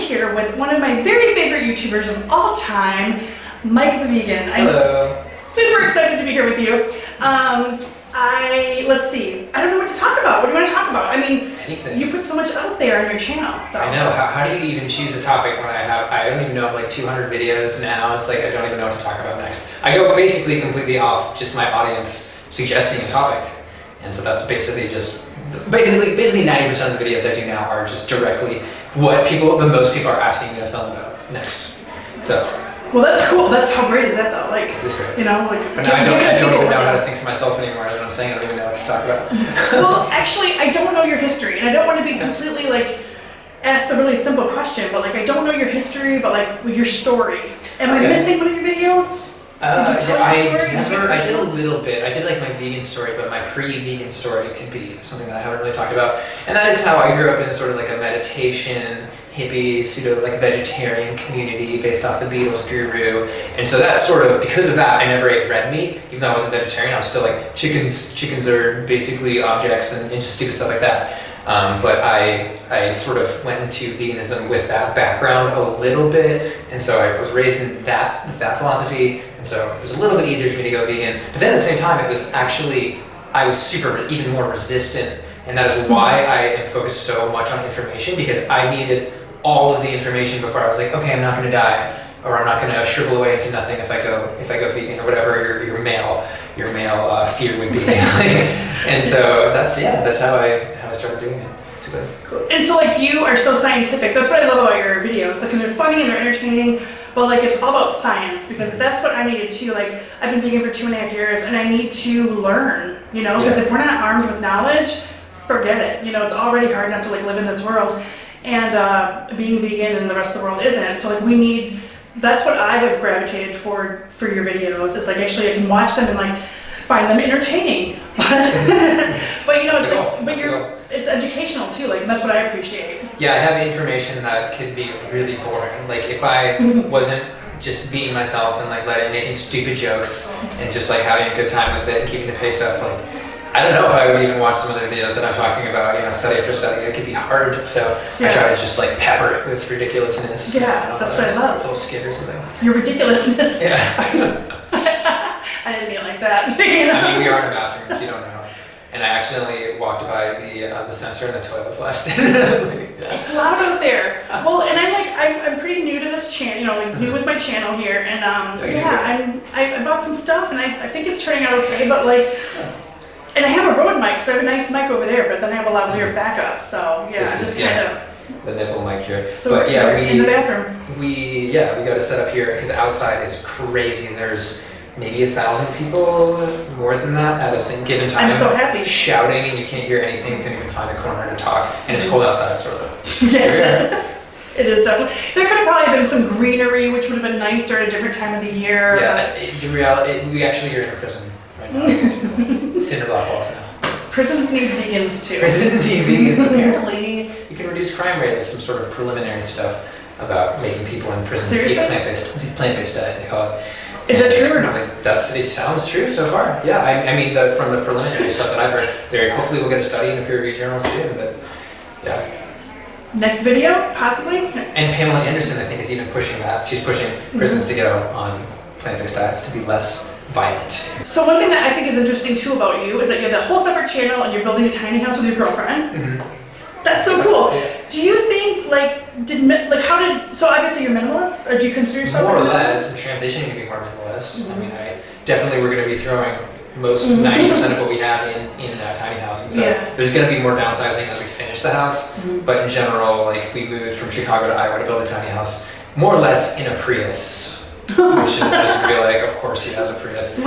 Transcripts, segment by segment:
here with one of my very favorite YouTubers of all time, Mike the Vegan. Hello. I'm super excited to be here with you. Let's see, I don't know what to talk about. What do you want to talk about? I mean, anything. You put so much out there on your channel. So. I know. How do you even choose a topic when I don't even know, I have like 200 videos now. It's like I don't even know what to talk about next. I go basically completely off just my audience suggesting a topic. And so that's basically 90% of the videos I do now are just directly what the most people are asking me to film about next. So. Well, that's cool. That's how great is that though? Like, it's great. You know, like. But now I don't even know how to think for myself anymore. Is what I'm saying. I don't even know what to talk about. Well, actually, I don't know your history, and I don't want to be completely like ask the really simple question, but like I don't know your history, but like your story. Am I missing one of your videos? Did you tell your story? I did a little bit. I did like my vegan story, but my pre-vegan story could be something that I haven't really talked about. And that is how I grew up in sort of like a meditation, hippie, pseudo like vegetarian community based off the Beatles guru. And so that's sort of, because of that, I never ate red meat. Even though I wasn't vegetarian, I was still like, chickens are basically objects and just stupid stuff like that. But I sort of went into veganism with that background a little bit, and so I was raised in that philosophy, and so it was a little bit easier for me to go vegan. But then at the same time, it was actually, I was even more resistant, and that is why I am focused so much on information, because I needed all of the information before I was like, okay, I'm not going to die, or I'm not going to shrivel away into nothing if I go vegan, or whatever your male fear would be. And so that's how I started doing it. It's good. Cool. And so like you are so scientific. That's what I love about your videos, because they're funny and they're entertaining, but like it's all about science, because that's what I needed too. Like I've been vegan for 2.5 years and I need to learn, you know, because if we're not armed with knowledge, forget it. You know, it's already hard enough to like live in this world, and being vegan and the rest of the world isn't. So like that's what I have gravitated toward for your videos. It's like actually I can watch them and like find them entertaining, but you know, it's educational too. Like that's what I appreciate. Yeah, I have information that could be really boring. Like if I wasn't just beating myself and like making stupid jokes and just like having a good time with it and keeping the pace up, like I don't know if I would even watch some of the videos that I'm talking about, you know, study after study. It could be hard, so I try to just like pepper it with ridiculousness. Yeah, that's what I love. A little skit or something. Your ridiculousness. Yeah. I didn't mean it like that. You know? I mean, we are in a bathroom, if you don't know. And I accidentally walked by the sensor in the toilet flushed. It's loud out there. Well, and I'm pretty new to this channel, you know, like new with my channel here, and I bought some stuff, and I think it's turning out okay, but like, and I have a Rode mic, so I have a nice mic over there, but then I have a lavalier backup, so yeah, this just is, kind of the nipple mic here. So but yeah, in the bathroom. We got to set up here because outside is crazy. There's maybe 1,000 people, more than that, at a given time. I'm so happy. Shouting, and you can't hear anything. You couldn't even find a corner to talk, and it's cold outside, sort of. Yes, it is definitely. There could have probably been some greenery, which would have been nicer at a different time of the year. Yeah, the reality, we actually are in a prison right now. Cinder block walls now. Prisons need vegans too. Prisons need vegans. Apparently, you can reduce crime rate. There's some sort of preliminary stuff about making people in prisons eat a plant-based diet. They call it. Is that true or not? It sounds true so far. Yeah, I mean, from the preliminary stuff that I've heard, hopefully we'll get a study in a peer-reviewed journal soon. But yeah. Next video, possibly. And Pamela Anderson, I think, is even pushing that. She's pushing prisons to go on plant-based diets to be less violent. So one thing that I think is interesting too about you is that you have that whole separate channel and you're building a tiny house with your girlfriend. That's so cool. Do you think so obviously you're minimalist, or do you consider yourself more or less? I'm transitioning to be more minimalist. I mean, we're going to be throwing most 90% of what we have in that tiny house, and so there's going to be more downsizing as we finish the house. But in general, like we moved from Chicago to Iowa to build a tiny house, more or less in a Prius. I should be like, of course he has a Prius.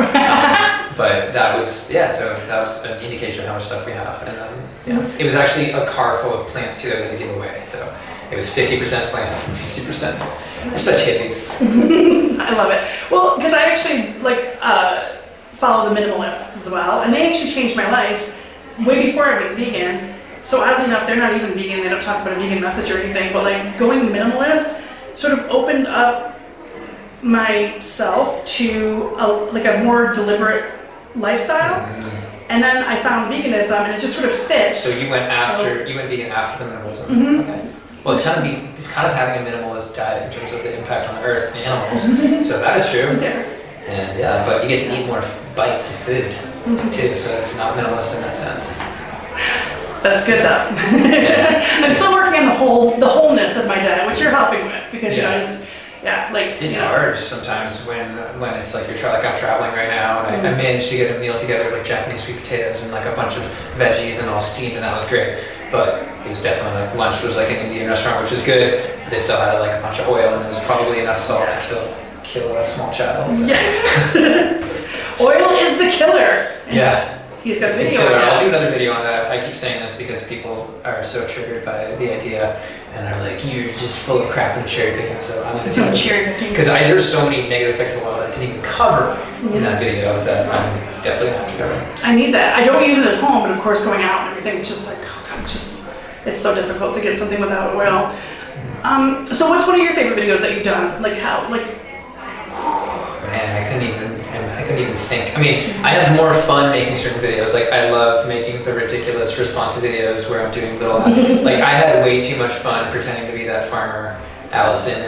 But that was, so that was an indication of how much stuff we have. And then, it was actually a car full of plants too that we had to give away. So it was 50% plants and 50%. We're such hippies. I love it. Well, because I actually follow the minimalists as well, and they actually changed my life way before I went vegan. So oddly enough, they're not even vegan. They don't talk about a vegan message or anything. But like going minimalist sort of opened up myself to a more deliberate lifestyle, and then I found veganism, and it just sort of fit. So you went vegan after the minimalism. Okay. Well, it's kind of having a minimalist diet in terms of the impact on the earth and animals. So that is true. And yeah, but you get to eat more bites of food too, so it's not minimalist in that sense. That's good though. I'm still working on the wholeness of my diet, which you're helping with, because you know, it's hard sometimes when it's like like I'm traveling right now, and I managed to get a meal together like Japanese sweet potatoes and like a bunch of veggies and all steamed, and that was great. But it was definitely like lunch was like an Indian restaurant, which was good. But they still had like a bunch of oil, and it was probably enough salt to kill a small child. So. Oil is the killer. Yeah. He's got a video on that. I'll do another video on that. I keep saying this because people are so triggered by the idea and are like, you're just full of crap and cherry picking. So I'm going to do cherry picking. Because there's so many negative effects of oil that I didn't even cover in that video that I'm definitely going to have to cover. I need that. I don't use it at home, but of course going out and everything, it's just like, oh God, it's so difficult to get something without oil. So what's one of your favorite videos that you've done? Man, I couldn't even think. I mean, I have more fun making certain videos. Like, I love making the ridiculous responsive videos where I'm doing little, like, I had way too much fun pretending to be that farmer, Allison,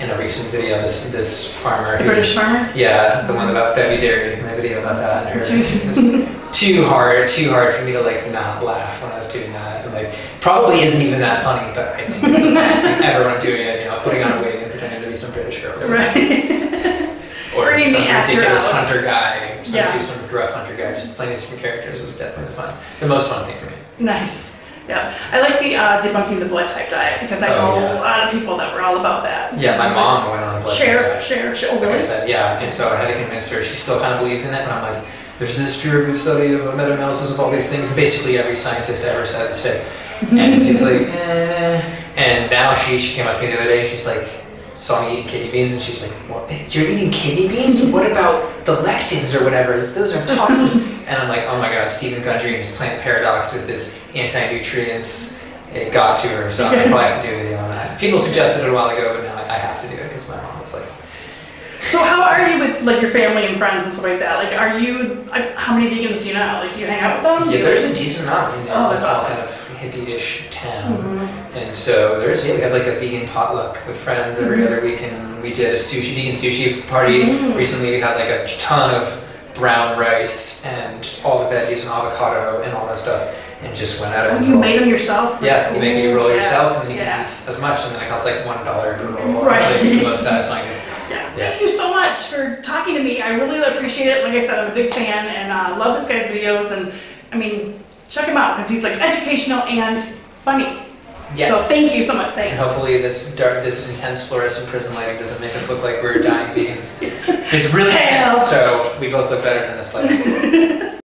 in a recent video. This farmer. The British farmer? Yeah, the one about Febby Dairy, my video about that. And her. It was too hard for me to, like, not laugh when I was doing that. And, like, probably isn't even that funny, but I think it's the funniest thing ever when I'm doing it, you know, putting on a wig and pretending to be some British girl. Right. Or some ridiculous hunter guy, some gruff hunter guy, just playing different characters is definitely the most fun thing for me. Nice. Yeah. I like the debunking the blood type diet, because I know a lot of people that were all about that. Yeah, my mom went on a blood type diet. Share. Oh, really? Like I said, yeah, and so I had to convince her. She still kind of believes in it, but I'm like, there's this peer-reviewed study of a meta-analysis of all these things, and basically every scientist ever said it's fake. And she's like, And now she came up to me the other day, she's like, saw me eating kidney beans, and she was like, "What? You're eating kidney beans? What about the lectins or whatever? Those are toxic." And I'm like, oh my God, Stephen Gundry and his plant paradox with his anti-nutrients, it got to her, so I probably have to do a video on that. People suggested it a while ago, but now I have to do it because my mom was like. So how are you with like your family and friends and stuff like that? Like, how many vegans do you know? Like, do you hang out with them? Yeah, there's a decent amount in this awesome. kind of hippie-ish town. And so we have like a vegan potluck with friends every other week, and we did a vegan sushi party. Recently we had like a ton of brown rice and all the veggies and avocado and all that stuff, and just went out and you made them yourself? Yeah, you make it, roll yourself, and then you can eat as much, and then it costs like $1 per roll. Right. It's like the most satisfying. Thank you so much for talking to me. I really appreciate it. Like I said, I'm a big fan, and love this guy's videos, and I mean, check him out because he's like educational and funny. Yes. So thank you so much. Thanks. And hopefully this intense fluorescent prison lighting doesn't make us look like we're dying vegans. It's really intense, so we both look better than this light.